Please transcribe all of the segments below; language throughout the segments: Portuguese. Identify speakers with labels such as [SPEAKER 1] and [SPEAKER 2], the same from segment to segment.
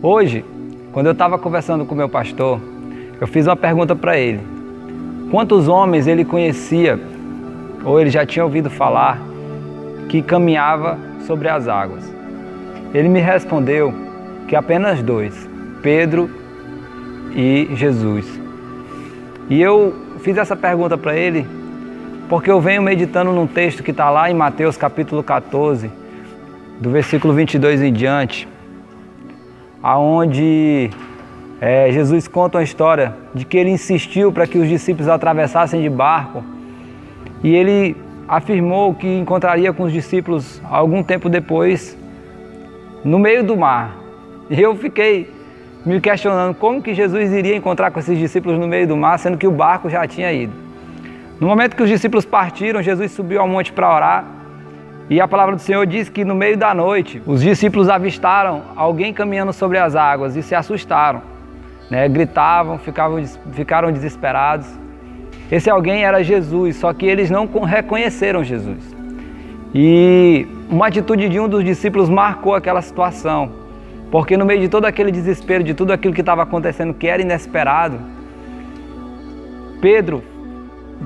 [SPEAKER 1] Hoje, quando eu estava conversando com o meu pastor, eu fiz uma pergunta para ele. Quantos homens ele conhecia, ou ele já tinha ouvido falar, que caminhava sobre as águas? Ele me respondeu que apenas dois, Pedro e Jesus. E eu fiz essa pergunta para ele porque eu venho meditando num texto que está lá em Mateus capítulo 14, do versículo 22 em diante, aonde Jesus conta uma história de que ele insistiu para que os discípulos atravessassem de barco e ele afirmou que encontraria com os discípulos algum tempo depois no meio do mar. E eu fiquei me questionando como que Jesus iria encontrar com esses discípulos no meio do mar, sendo que o barco já tinha ido. No momento que os discípulos partiram, Jesus subiu ao monte para orar e a palavra do Senhor diz que no meio da noite os discípulos avistaram alguém caminhando sobre as águas e se assustaram, gritavam, ficaram desesperados. Esse alguém era Jesus, só que eles não reconheceram Jesus. E uma atitude de um dos discípulos marcou aquela situação, porque no meio de todo aquele desespero, de tudo aquilo que estava acontecendo, que era inesperado, Pedro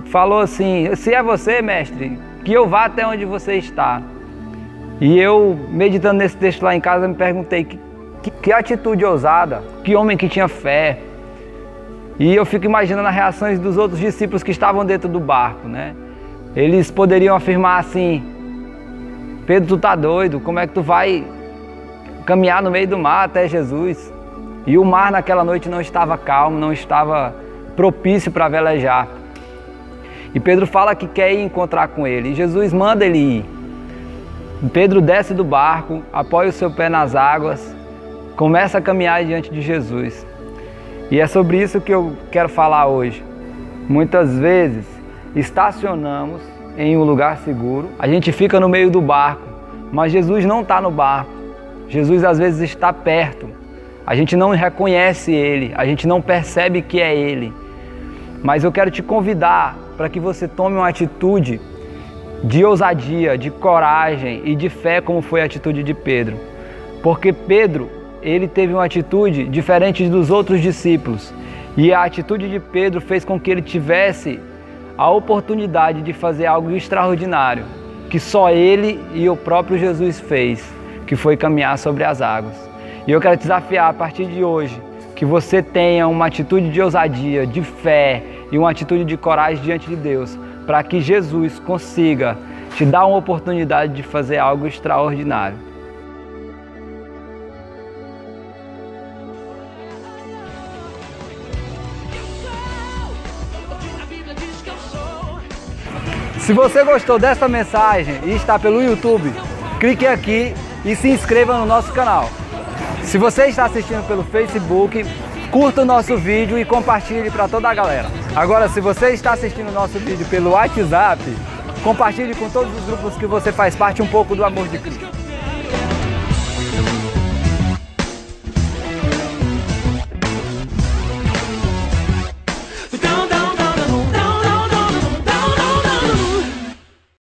[SPEAKER 1] falou assim: se é você, mestre, que eu vá até onde você está. E eu, meditando nesse texto lá em casa, me perguntei, que atitude ousada, que homem que tinha fé. E eu fico imaginando as reações dos outros discípulos que estavam dentro do barco, Eles poderiam afirmar assim: Pedro, tu tá doido, como é que tu vai caminhar no meio do mar até Jesus? E o mar naquela noite não estava calmo, não estava propício para velejar. E Pedro fala que quer ir encontrar com ele, e Jesus manda ele ir. Pedro desce do barco, apoia o seu pé nas águas, começa a caminhar diante de Jesus. E é sobre isso que eu quero falar hoje. Muitas vezes estacionamos em um lugar seguro, a gente fica no meio do barco, mas Jesus não está no barco. Jesus às vezes está perto, a gente não reconhece Ele, a gente não percebe que é Ele. Mas eu quero te convidar para que você tome uma atitude de ousadia, de coragem e de fé, como foi a atitude de Pedro. Porque Pedro, ele teve uma atitude diferente dos outros discípulos. E a atitude de Pedro fez com que ele tivesse a oportunidade de fazer algo extraordinário, que só ele e o próprio Jesus fez, que foi caminhar sobre as águas. E eu quero te desafiar a partir de hoje, que você tenha uma atitude de ousadia, de fé e uma atitude de coragem diante de Deus, para que Jesus consiga te dar uma oportunidade de fazer algo extraordinário. Se você gostou desta mensagem e está pelo YouTube, clique aqui e se inscreva no nosso canal. Se você está assistindo pelo Facebook, curta o nosso vídeo e compartilhe para toda a galera. Agora, se você está assistindo o nosso vídeo pelo WhatsApp, compartilhe com todos os grupos que você faz parte um pouco do amor de Cristo.